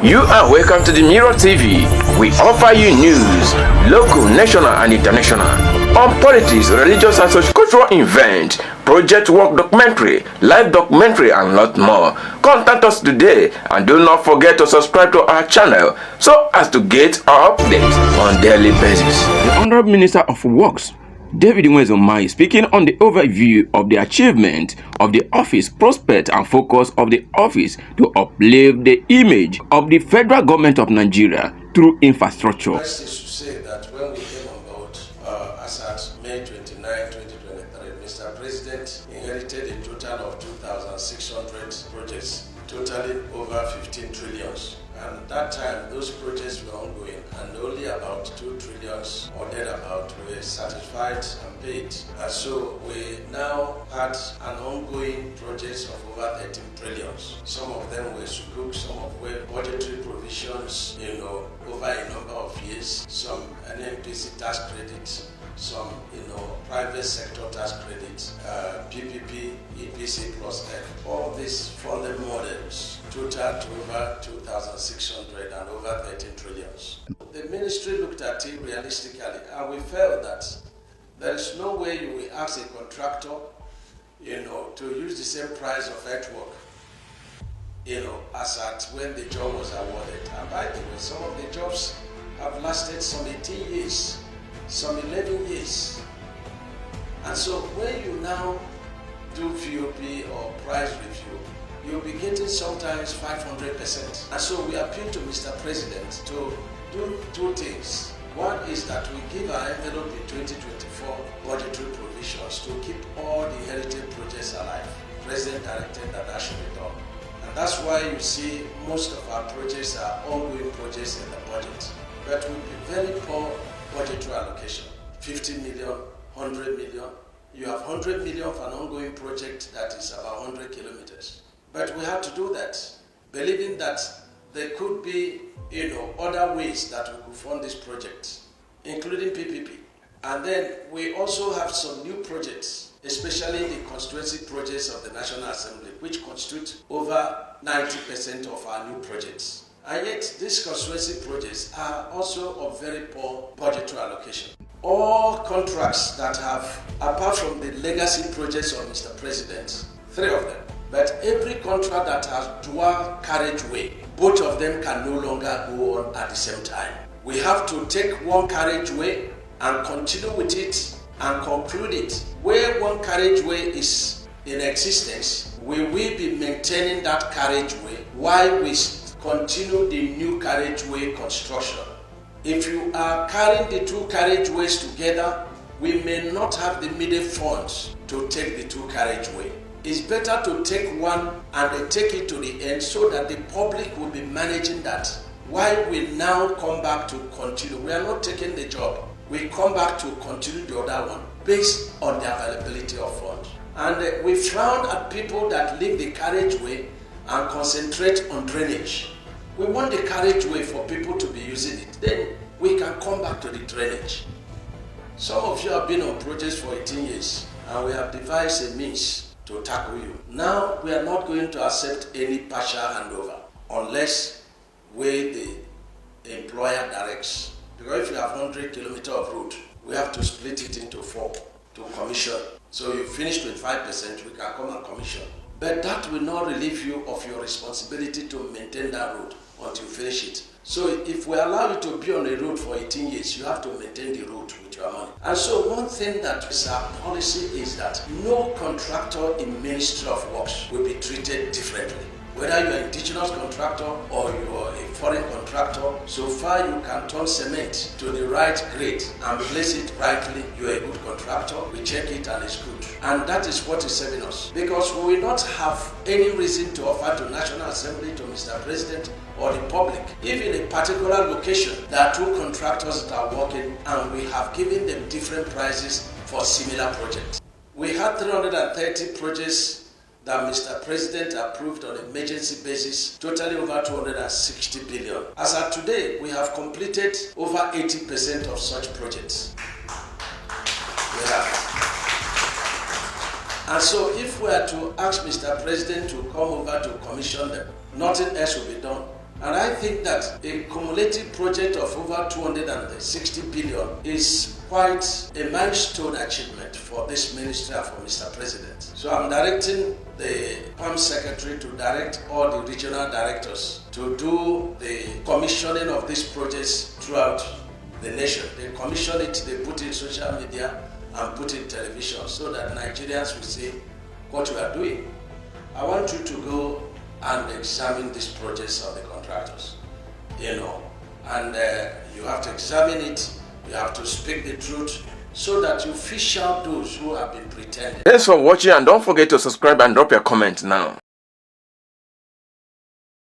You are welcome to the Mirror TV. We offer you news, local, national, and international, on politics, religious, and socio-cultural events, project work documentary, live documentary, and lot more. Contact us today and do not forget to subscribe to our channel so as to get our updates on daily basis. The Honorable Minister of Works, Nweze Umahi, speaking on the overview of the achievement of the office, prospect and focus of the office to uplift the image of the federal government of Nigeria through infrastructure. First is to say that when we came on board as at May 29, 2023, Mr. President inherited a total of 2,600 projects, totaling over 15 trillions. And at that time, those projects were ongoing, and only about 2 trillions or thereabout were satisfied and paid. And so we now had an ongoing project of over 13 trillions. Some of them were sukuk, some of were budgetary provisions, over a number of years, some NNPC tax credits, some, private sector tax credits, PPP, EPC plus F. All these funded models total to over 2,600 and over 13 trillions. The ministry looked at it realistically, and we felt that there is no way you will ask a contractor, to use the same price of earthwork, as at when the job was awarded. And by the way, some of the jobs have lasted some 18 years, some 11 years. And so when you now do VOP or price review, you'll be getting sometimes 500%. And so we appeal to Mr. President to do two things. One is that we give our envelope in 2024 budgetary provisions to keep all the heritage projects alive. President directed that should be done. And that's why you see most of our projects are ongoing projects in the budget. But we'll be very poor budgetary allocation. 50 million, 100 million. You have 100 million for an ongoing project that is about 100 kilometers. But we have to do that, believing that there could be, other ways that we could fund this project, including PPP. And then we also have some new projects, especially the constituency projects of the National Assembly, which constitute over 90% of our new projects. And yet, these constituency projects are also of very poor budgetary allocation. All contracts that have, apart from the legacy projects of Mr. President, 3 of them, but every contract that has dual carriageway, both of them can no longer go on at the same time. We have to take one carriageway and continue with it and conclude it. Where one carriageway is in existence, we will be maintaining that carriageway while we continue the new carriageway construction. If you are carrying the 2 carriageways together, we may not have the needed funds to take the 2 carriageway. It's better to take one and then take it to the end so that the public will be managing that. While we now come back to continue, we are not taking the job. We come back to continue the other one based on the availability of funds. And we frown at people that leave the carriageway and concentrate on drainage. We want the carriageway for people to be using it. Then we can come back to the drainage. Some of you have been on projects for 18 years and we have devised a means to tackle you. Now we are not going to accept any partial handover unless the employer directs. Because if you have 100 kilometers of road, we have to split it into 4 to commission. So you finish 25%, we can come and commission. But that will not relieve you of your responsibility to maintain that road until you finish it. So if we allow you to be on the road for 18 years, you have to maintain the road with your money. And so one thing that is our policy is that no contractor in Ministry of Works will be treated differently. Whether you're an indigenous contractor or you're a foreign contractor, so far you can turn cement to the right grade and place it rightly, you're a good contractor, we check it and it's good. And that is what is serving us. Because we will not have any reason to offer to National Assembly, to Mr. President or the public. If in a particular location there are 2 contractors that are working and we have given them different prices for similar projects. We had 330 projects that Mr. President approved on an emergency basis, totaling over 260 billion. As of today, we have completed over 80% of such projects. We have. And so if we are to ask Mr. President to come over to commission them, nothing else will be done. And I think that a cumulative project of over 260 billion is quite a milestone achievement for this ministry and for Mr. President. So I'm directing the Home Secretary to direct all the regional directors to do the commissioning of these projects throughout the nation. They commission it, they put it in social media and put it in television so that Nigerians will see what we are doing. I want you to go and examine these projects of the contractors, and you have to examine it, you have to speak the truth so that you fish out those who have been pretending. Thanks for watching, and don't forget to subscribe and drop your comment now.